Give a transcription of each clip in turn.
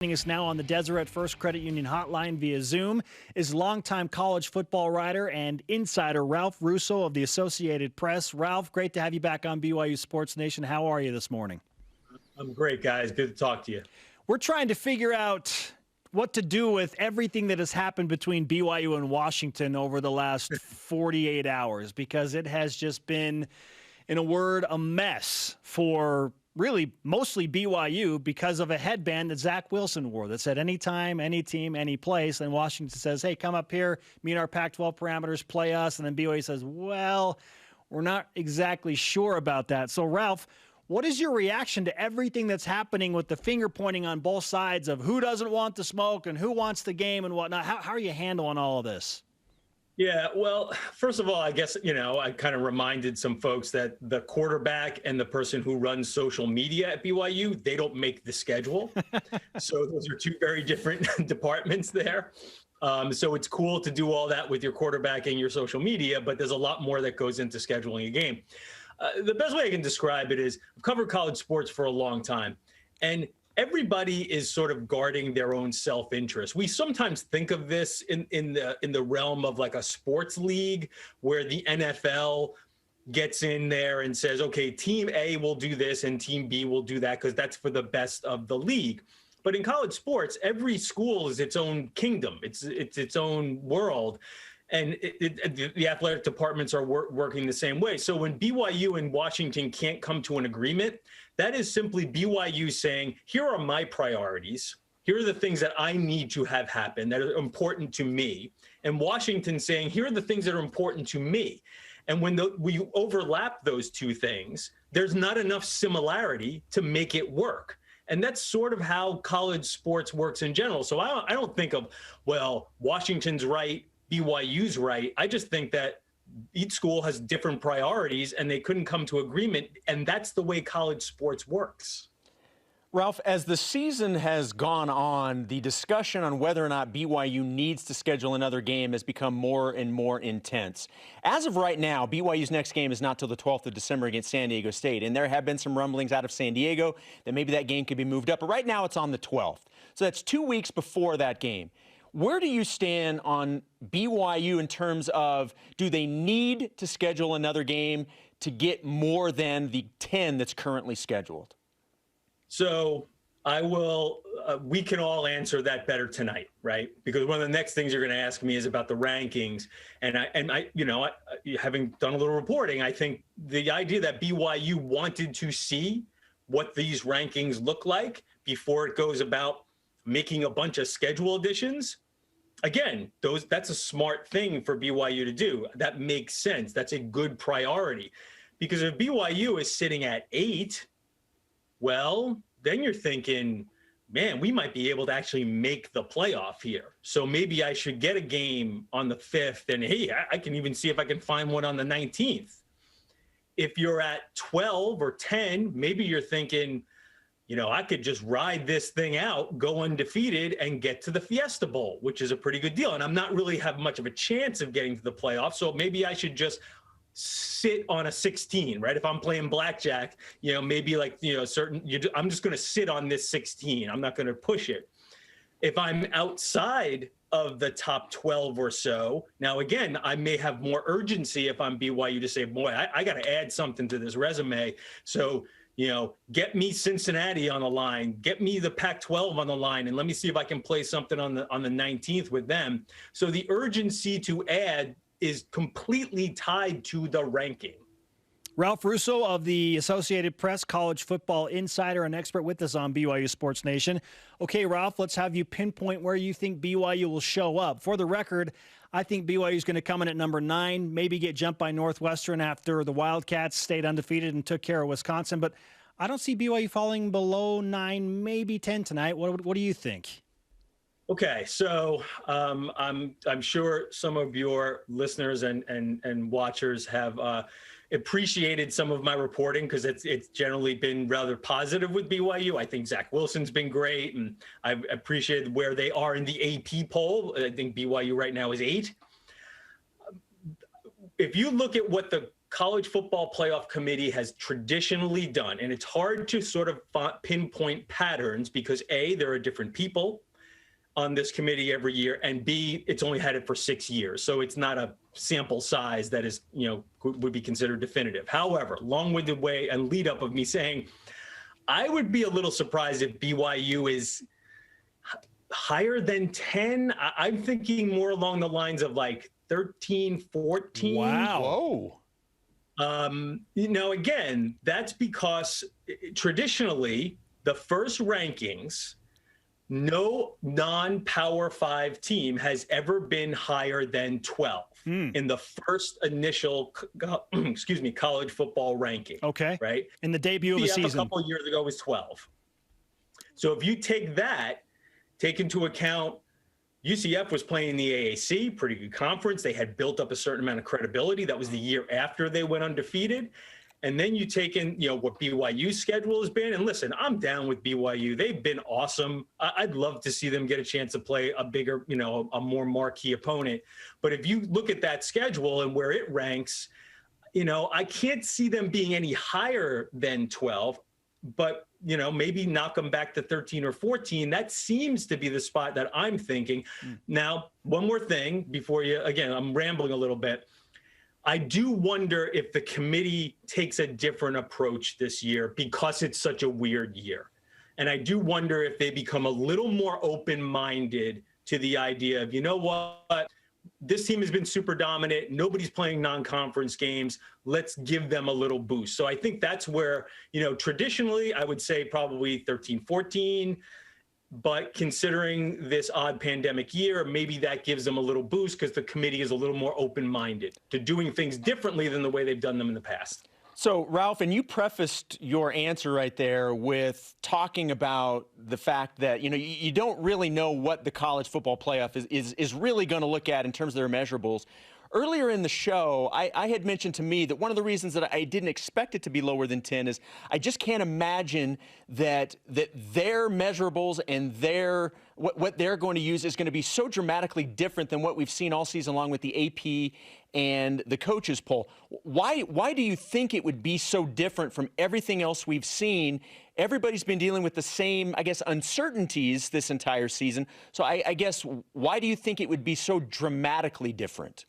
Joining us now on the Deseret First Credit Union hotline via Zoom is longtime college football writer and insider Ralph Russo of the Associated Press. Ralph, great to have you back on BYU Sports Nation. How are you this morning? I'm great, guys. Good to talk to you. We're trying to figure out what to do with everything that has happened between BYU and Washington over the last 48 hours, because it has just been, in a word, a mess for really mostly BYU because of a headband that Zach Wilson wore that said anytime, any team, any place. And Washington says, hey, come up here, meet our Pac-12 parameters, play us. And then BYU says, well, we're not exactly sure about that. So, Ralph, what is your reaction to everything that's happening with the finger pointing on both sides of who doesn't want the smoke and who wants the game and whatnot? How are you handling all of this? Yeah, well, first of all, I guess, I kind of reminded some folks that the quarterback and the person who runs social media at BYU, they don't make the schedule. So those are two very different departments there. So it's cool to do all that with your quarterback and your social media, but there's a lot more that goes into scheduling a game. The best way I can describe it is I've covered college sports for a long time, and everybody is sort of guarding their own self-interest. We sometimes think of this in the realm of like a sports league where the NFL gets in there and says, okay, team A will do this and team B will do that because that's for the best of the league. But in college sports, every school is its own kingdom. It's its own world. And the athletic departments are working the same way. So when BYU and Washington can't come to an agreement, that is simply BYU saying, here are my priorities. Here are the things that I need to have happen that are important to me. And Washington saying, here are the things that are important to me. And when we overlap those two things, there's not enough similarity to make it work. And that's sort of how college sports works in general. So I don't think of, well, Washington's right, BYU's right. I just think that each school has different priorities and they couldn't come to agreement. And that's the way college sports works. Ralph, as the season has gone on, the discussion on whether or not BYU needs to schedule another game has become more and more intense. As of right now, BYU's next game is not till the 12th of December against San Diego State. And there have been some rumblings out of San Diego that maybe that game could be moved up. But right now it's on the 12th. So that's 2 weeks before that game. Where do you stand on BYU in terms of, do they need to schedule another game to get more than the 10 that's currently scheduled? So we can all answer that better tonight, right? Because one of the next things you're going to ask me is about the rankings. And I having done a little reporting, I think the idea that BYU wanted to see what these rankings look like before it goes about making a bunch of schedule additions, again, that's a smart thing for BYU to do. That makes sense. That's a good priority. Because if BYU is sitting at 8, well, then you're thinking, man, we might be able to actually make the playoff here. So maybe I should get a game on the 5th, and hey, I can even see if I can find one on the 19th. If you're at 12 or 10, maybe you're thinking, I could just ride this thing out, go undefeated, and get to the Fiesta Bowl, which is a pretty good deal. And I'm not really have much of a chance of getting to the playoffs, so maybe I should just sit on a 16, right? If I'm playing blackjack, maybe I'm just going to sit on this 16. I'm not going to push it. If I'm outside of the top 12 or so, now again, I may have more urgency if I'm BYU to say, boy, I got to add something to this resume. So, get me Cincinnati on the line, get me the Pac-12 on the line, and let me see if I can play something on the 19th with them. So the urgency to add is completely tied to the ranking. Ralph Russo of the Associated Press, college football insider and expert with us on BYU Sports Nation. Okay, Ralph, let's have you pinpoint where you think BYU will show up. For the record, I think BYU is going to come in at number 9, maybe get jumped by Northwestern after the Wildcats stayed undefeated and took care of Wisconsin. But I don't see BYU falling below 9, maybe 10 tonight. What do you think? Okay, so I'm sure some of your listeners and watchers have appreciated some of my reporting because it's generally been rather positive with BYU. I think Zach Wilson's been great, and I've appreciated where they are in the AP poll. I think BYU right now is 8. If you look at what the College Football Playoff Committee has traditionally done, and it's hard to sort of pinpoint patterns because A, there are different people on this committee every year, and B, it's only had it for 6 years. So it's not a sample size that is, would be considered definitive. However, long-winded way and lead up of me saying, I would be a little surprised if BYU is higher than 10. I'm thinking more along the lines of like 13, 14. Wow. Whoa. Again, that's because traditionally the first rankings, no non-Power 5 team has ever been higher than 12 in the first initial, college football ranking. Okay. Right. In the debut of the season. A couple of years ago was 12. So if you take into account UCF was playing the AAC, pretty good conference. They had built up a certain amount of credibility. That was the year after they went undefeated. And then you take in, what BYU's schedule has been. And listen, I'm down with BYU. They've been awesome. I'd love to see them get a chance to play a bigger, a more marquee opponent. But if you look at that schedule and where it ranks, I can't see them being any higher than 12. But, maybe knock them back to 13 or 14. That seems to be the spot that I'm thinking. Now, one more thing before again, I'm rambling a little bit. I do wonder if the committee takes a different approach this year because it's such a weird year. And I do wonder if they become a little more open-minded to the idea of, what? This team has been super dominant. Nobody's playing non-conference games. Let's give them a little boost. So I think that's where, traditionally I would say probably 13, 14. But considering this odd pandemic year, maybe that gives them a little boost because the committee is a little more open-minded to doing things differently than the way they've done them in the past. So, Ralph, and you prefaced your answer right there with talking about the fact that, you don't really know what the college football playoff is really going to look at in terms of their measurables. Earlier in the show, I had mentioned to me that one of the reasons that I didn't expect it to be lower than 10 is I just can't imagine that their measurables and what they're going to use is going to be so dramatically different than what we've seen all season long with the AP and the coaches poll. Why do you think it would be so different from everything else we've seen? Everybody's been dealing with the same, uncertainties this entire season. So I guess, why do you think it would be so dramatically different?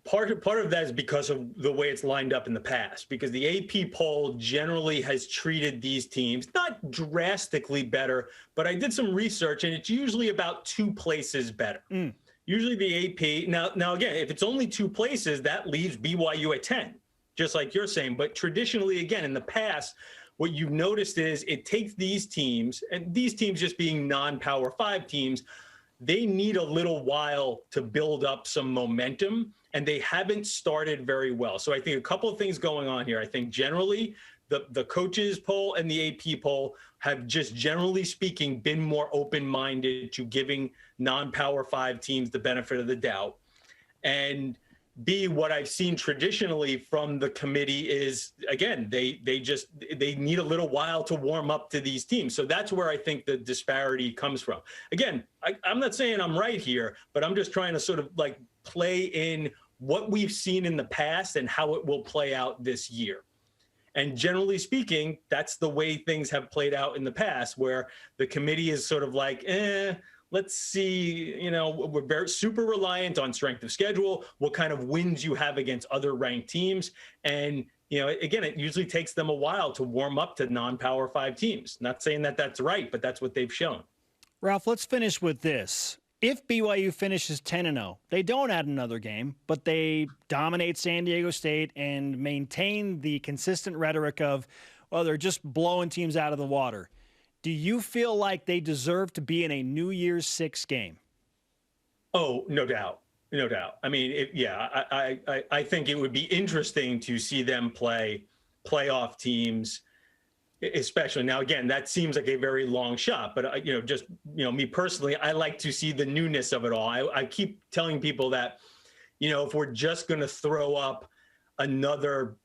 Part of that is because of the way it's lined up in the past, because the AP poll generally has treated these teams not drastically better, but I did some research and it's usually about 2 places better. Usually the AP, now again, if it's only 2 places, that leaves BYU at 10, just like you're saying. But traditionally, again, in the past, what you've noticed is it takes these teams, and these teams just being non-Power 5 teams, they need a little while to build up some momentum, and they haven't started very well. So I think a couple of things going on here. I think generally the coaches poll and the AP poll have just generally speaking been more open-minded to giving non-Power 5 teams the benefit of the doubt. And B, what I've seen traditionally from the committee is, again, they need a little while to warm up to these teams. So that's where I think the disparity comes from. Again, I'm not saying I'm right here, but I'm just trying to sort of like play in what we've seen in the past and how it will play out this year. And generally speaking, that's the way things have played out in the past, where the committee is sort of like, let's see, we're very super reliant on strength of schedule, what kind of wins you have against other ranked teams. And, again, it usually takes them a while to warm up to non-Power 5 teams. Not saying that that's right, but that's what they've shown. Ralph, let's finish with this. If BYU finishes 10-0, they don't add another game, but they dominate San Diego State and maintain the consistent rhetoric of, well, they're just blowing teams out of the water. Do you feel like they deserve to be in a New Year's 6 game? Oh, no doubt. No doubt. I mean, I think it would be interesting to see them play playoff teams, especially now. Again, that seems like a very long shot, but me personally, I like to see the newness of it all. I keep telling people that, if we're just going to throw up another,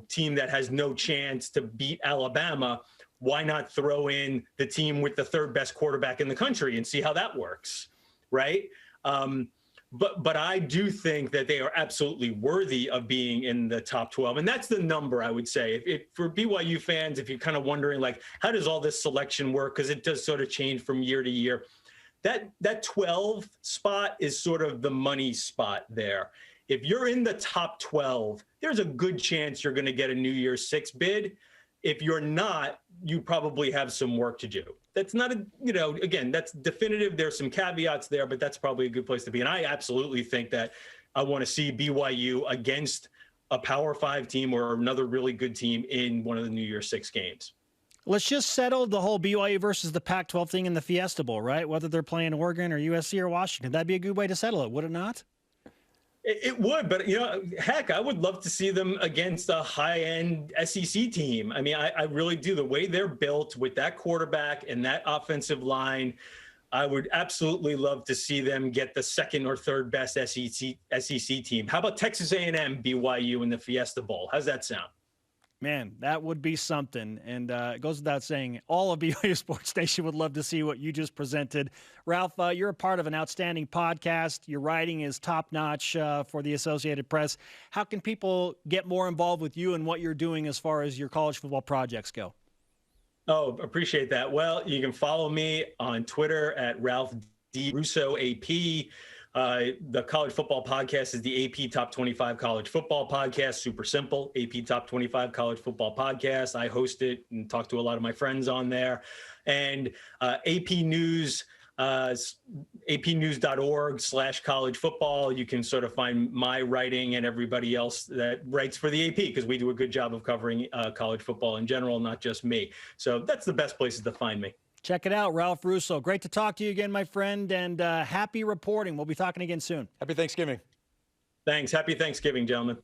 team that has no chance to beat Alabama, why not throw in the team with the 3rd best quarterback in the country and see how that works, right? But I do think that they are absolutely worthy of being in the top 12. And that's the number, I would say. If for BYU fans, if you're kind of wondering, like, how does all this selection work? Because it does sort of change from year to year. That 12 spot is sort of the money spot there. If you're in the top 12, there's a good chance you're going to get a New Year's Six bid. If you're not, you probably have some work to do. That's not again, that's definitive. There's some caveats there, but that's probably a good place to be. And I absolutely think that I want to see BYU against a Power 5 team or another really good team in one of the New Year's Six games. Let's just settle the whole BYU versus the Pac-12 thing in the Fiesta Bowl, right? Whether they're playing Oregon or USC or Washington. That'd be a good way to settle it, would it not? It would, but, heck, I would love to see them against a high-end SEC team. I mean, I really do. The way they're built with that quarterback and that offensive line, I would absolutely love to see them get the second or third best SEC team. How about Texas A&M, BYU in the Fiesta Bowl? How's that sound? Man, that would be something. And it goes without saying, all of BYU Sports Nation would love to see what you just presented. Ralph, you're a part of an outstanding podcast. Your writing is top-notch for the Associated Press. How can people get more involved with you and what you're doing as far as your college football projects go? Oh, appreciate that. Well, you can follow me on Twitter at Ralph D. Russo AP. The college football podcast is the AP Top 25 College Football Podcast. Super simple. AP Top 25 College Football Podcast. I host it and talk to a lot of my friends on there. And AP News, apnews.org/college football. You can sort of find my writing and everybody else that writes for the AP, because we do a good job of covering college football in general, not just me. So that's the best places to find me. Check it out, Ralph Russo. Great to talk to you again, my friend, and happy reporting. We'll be talking again soon. Happy Thanksgiving. Thanks. Happy Thanksgiving, gentlemen.